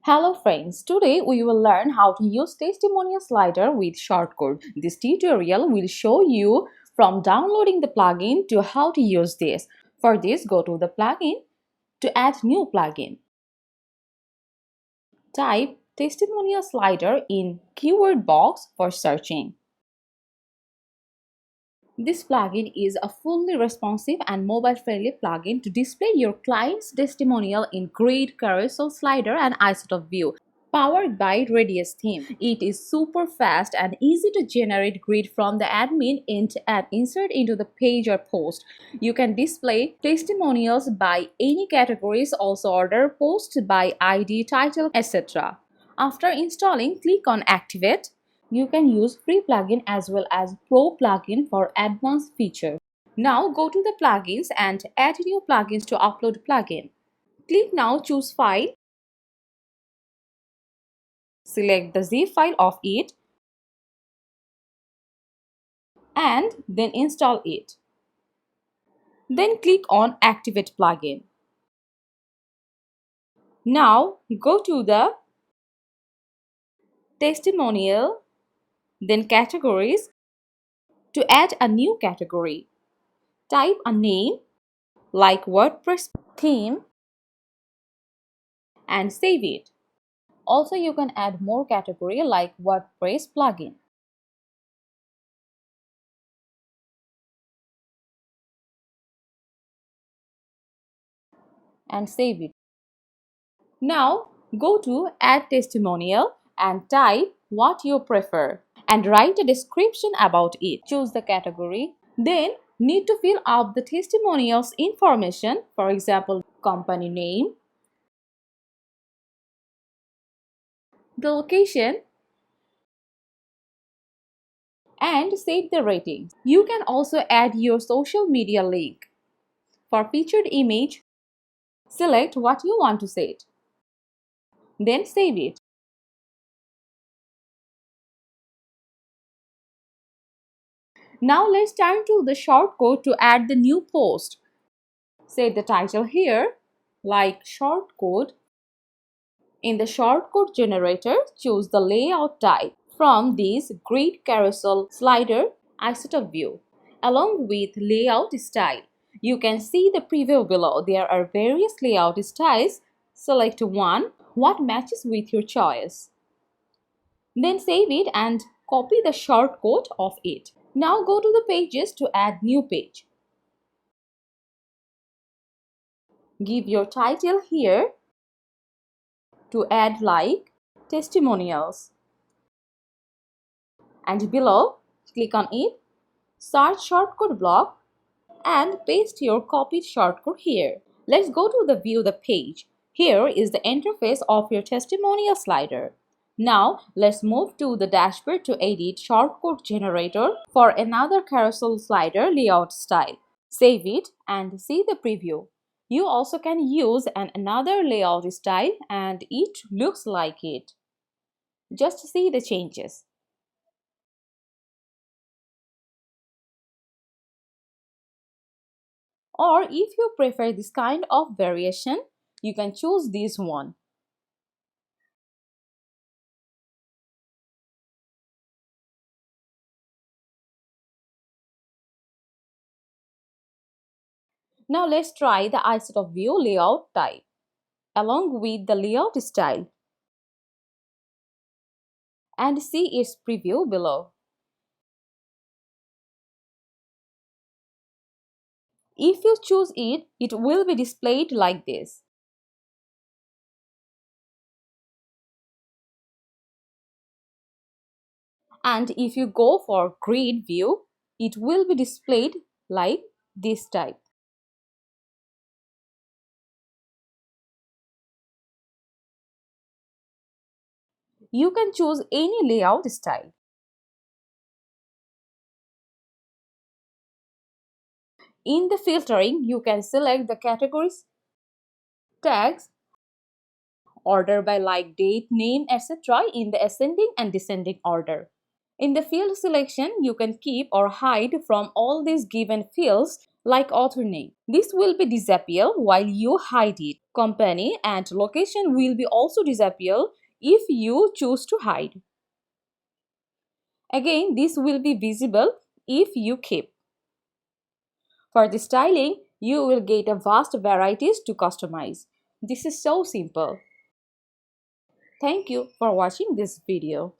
Hello friends, today we will learn how to use Testimonial Slider with Shortcode. This tutorial will show you from downloading the plugin to how to use this. For this, go to the plugin to add new plugin. Type Testimonial Slider in keyword box for searching. This plugin is a fully responsive and mobile-friendly plugin to display your client's testimonial in grid, carousel, slider, and isotope view. Powered by Radius theme. It is super fast and easy to generate grid from the admin and insert into the page or post. You can display testimonials by any categories, also order, post by ID, title, etc. After installing, click on Activate. You can use free plugin as well as pro plugin for advanced feature. Now go to the plugins and add new plugins to upload plugin. Click now choose file. Select the zip file of it and then install it. Then click on Activate plugin. Now go to the Testimonial, then Categories to add a new category. Type a name like WordPress theme and save it. Also, you can add more category like WordPress plugin. And save it. Now go to Add Testimonial and type what you prefer and write a description about it. Choose the category. Then need to fill out the testimonials information, for example, company name, the location, and save the ratings. You can also add your social media link. For featured image, select what you want to set. Then save it. Now let's turn to the shortcode to add the new post. Set the title here like shortcode. In the shortcode generator, choose the layout type from this grid, carousel, slider, isotope view along with layout style. You can see the preview below. There are various layout styles. Select one what matches with your choice. Then save it and copy the shortcode of it. Now go to the pages to add new page. Give your title here to add like testimonials. And below, click on it, search shortcode block and paste your copied shortcode here. Let's go to the view the page. Here is the interface of your testimonial slider. Now let's move to the dashboard to edit shortcode generator for another carousel slider layout style. Save it and see the preview. You also can use another layout style and it looks like it. Just see the changes. Or if you prefer this kind of variation, you can choose this one. Now let's try the isotope view layout type along with the layout style and see its preview below. If you choose it, it will be displayed like this. And if you go for grid view, it will be displayed like this type. You can choose any layout style. In the filtering, you can select the categories, tags, order by like date, name, etc. in the ascending and descending order. In the field selection, you can keep or hide from all these given fields like author name. This will be disappear while you hide it. Company and location will be also disappear if you choose to hide. Again, this will be visible if you keep. For the styling, you will get a vast varieties to customize. This is so simple. Thank you for watching this video.